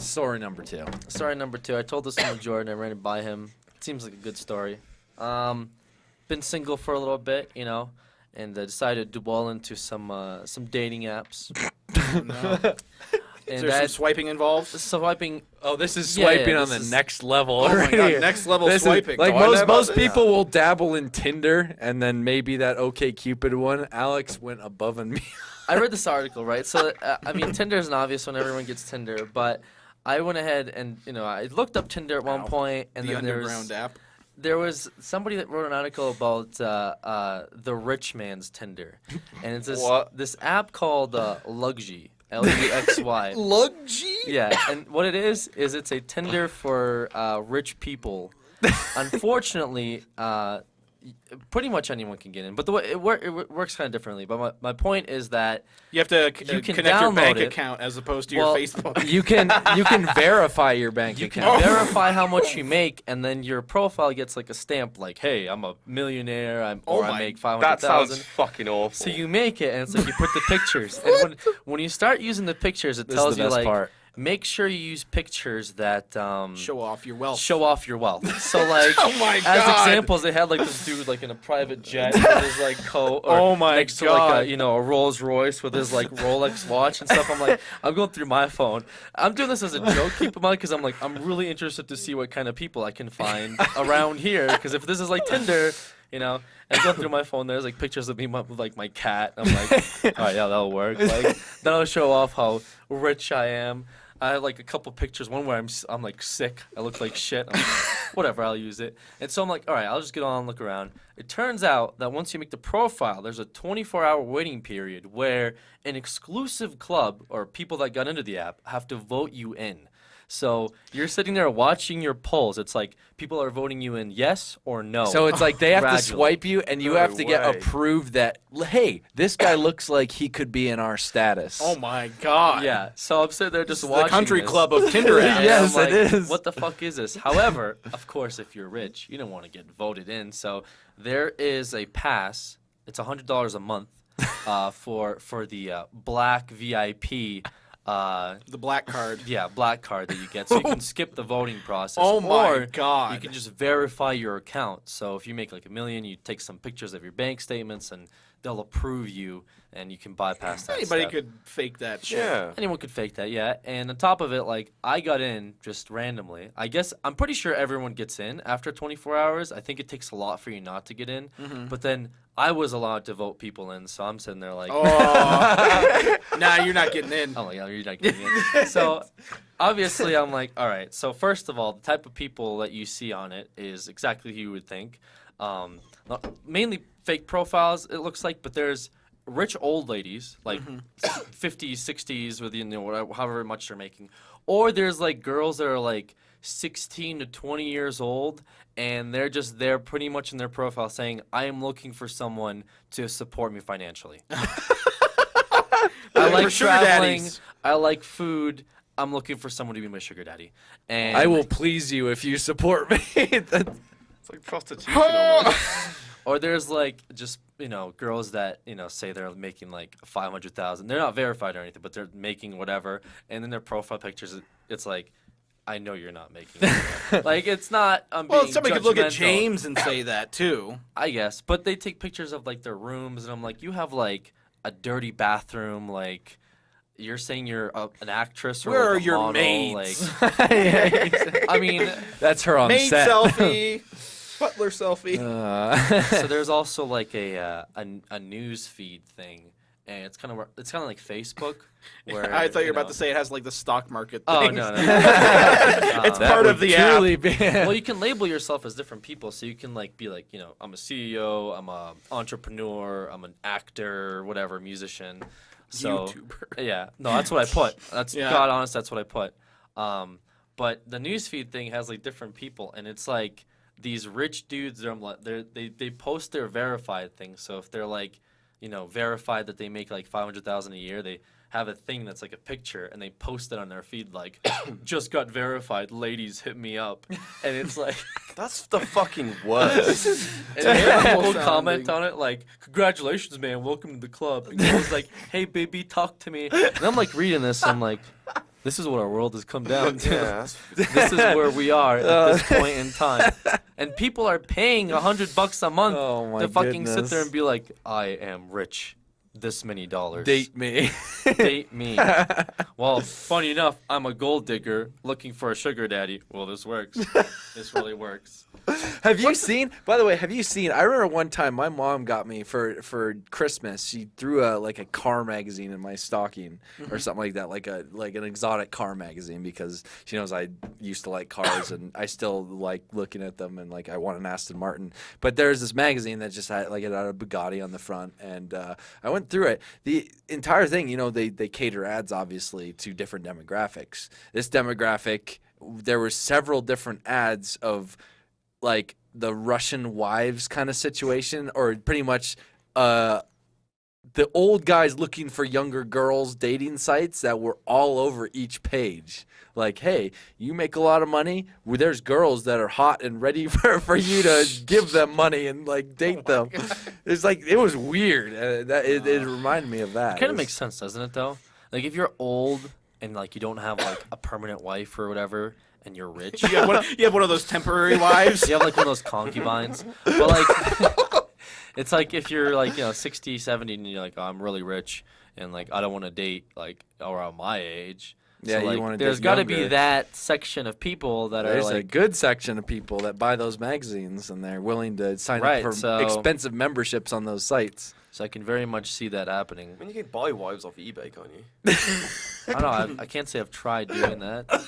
story number 2. Story number 2. I told this one to Jordan. I ran it by him. It seems like a good story. Been single for a little bit, you know, and decided to dwell into some dating apps. No. Is there some swiping involved? Swiping. Oh, this is swiping on the next level. Oh my God, next level swiping. Like most people will dabble in Tinder and then maybe that OkCupid one. Alex went above and beyond. I read this article, right? So, I mean, Tinder is an obvious one. Everyone gets Tinder. But I went ahead and, you know, I looked up Tinder at one point. And the then underground app. There was somebody that wrote an article about the rich man's Tinder. And it's this app called Luxy. Luxy. Luxy? Yeah, and what it is it's a Tinder for rich people. Unfortunately, pretty much anyone can get in, but the way it works kind of differently. But my point is that you have to connect your bank account as opposed to your Facebook. You can verify your bank account. You can verify how much you make, and then your profile gets like a stamp, like, "Hey, I'm a millionaire," I make $500,000. That sounds fucking awful. So you make it, and it's like you put the pictures, and when you start using the pictures, it tells you like. Make sure you use pictures that show off your wealth. Show off your wealth. So like, oh my God. As examples, they had like this dude like in a private jet with his like coat, or next to like a Rolls Royce with his like Rolex watch and stuff. I'm like, I'm going through my phone. I'm doing this as a joke, keep in mind, because I'm like, I'm really interested to see what kind of people I can find around here. Because if this is like Tinder, you know, and I go through my phone, there's like pictures of me with like my cat. I'm like, all right, yeah, that'll work. Like, then I'll show off how rich I am. I have like a couple pictures, one where I'm like sick. I look like shit. I'm like, whatever, I'll use it. And so I'm like, all right, I'll just get on and look around. It turns out that once you make the profile, there's a 24-hour waiting period where an exclusive club or people that got into the app have to vote you in. So you're sitting there watching your polls. It's like people are voting you in yes or no. So it's like they have to swipe you, and you have to get approved that, hey, this guy looks like he could be in our status. Oh, my God. Yeah. So I'm sitting there just watching the country club of Tinder apps. Yes, like, it is. What the fuck is this? However, of course, if you're rich, you don't want to get voted in. So there is a pass. It's $100 a month for the black VIP. The black card. Yeah, black card that you get. So you can skip the voting process. Oh, my or God. You can just verify your account. So if you make like $1 million, you take some pictures of your bank statements, and they'll approve you, and you can bypass that Anybody step. could fake that shit. Yeah. Anyone could fake that, yeah. And on top of it, like, I got in just randomly. I guess I'm pretty sure everyone gets in after 24 hours. I think it takes a lot for you not to get in. Mm-hmm. But then I was allowed to vote people in, so I'm sitting there like, nah, you're not getting in. oh my God, you're not getting in. So obviously I'm like, all right. So first of all, the type of people that you see on it is exactly who you would think. Mainly fake profiles, it looks like, but there's rich old ladies, like 50s, 60s, with, you know, whatever, however much they're making. Or there's like girls that are like 16 to 20 years old, and they're just there pretty much in their profile saying, I am looking for someone to support me financially. I like traveling. I like food. I'm looking for someone to be my sugar daddy. And I will please you if you support me. It's like prostitution almost. Or there's like just, you know, girls that, you know, say they're making like 500,000. They're not verified or anything, but they're making whatever. And then their profile pictures, it's like, I know you're not making it. Like, it's not. Well, somebody could look at James and say that too. I guess, but they take pictures of like their rooms, and I'm like, you have like a dirty bathroom, like. You're saying you're an actress or where like are your model, maids? Like, I mean, that's her on maid set. Selfie, butler selfie. So there's also like a news feed thing, and it's kind of like Facebook. Where I thought you were about to say it has like the stock market thing. Oh no. It's part of the app. Well, you can label yourself as different people, so you can like be like, you know, I'm a CEO, I'm a entrepreneur, I'm an actor, whatever, musician. So, YouTuber. Yeah, no, that's what I put. That's God honest, that's what I put. But the newsfeed thing has like different people, and it's like these rich dudes. They post their verified things. So if they're like, you know, verified that they make like 500,000 a year, they have a thing that's like a picture, and they post it on their feed like, just got verified, ladies hit me up, and it's like. That's the fucking worst. And people comment on it like, congratulations, man, welcome to the club. And it was like, hey, baby, talk to me. And I'm like reading this, I'm like, This is what our world has come down to. Yeah, This is where we are at this point in time. And people are paying $100 a month to fucking sit there and be like, I am rich. This many dollars. Date me. Date me. Well, funny enough, I'm a gold digger looking for a sugar daddy. Well, this works. This really works. Have you seen? By the way, have you seen? I remember one time my mom got me for Christmas. She threw a car magazine in my stocking or something like that, like an exotic car magazine, because she knows I used to like cars and I still like looking at them, and like I want an Aston Martin. But there's this magazine that just had it had a Bugatti on the front, and I went through it. The entire thing, they cater ads obviously to different demographics. This demographic, there were several different ads of like the Russian wives kind of situation, or pretty much the old guys looking for younger girls dating sites that were all over each page. Like, hey, you make a lot of money. Well, there's girls that are hot and ready for you to give them money and like date them. It's like, it was weird. It reminded me of that. It kind of makes sense, doesn't it, though? Like, if you're old and like you don't have like a permanent wife or whatever, and you're rich, you have one of those temporary wives. You have like one of those concubines. But like, it's like if you're like 60, 70, and you're like, oh, I'm really rich, and like I don't want to date like around my age. Yeah, so, like, you want to. There's got to be that section of people that there's are like a good section of people that buy those magazines and they're willing to sign up for expensive memberships on those sites. So I can very much see that happening. I mean, you can buy wives off eBay, can't you? I don't know. I can't say I've tried doing that.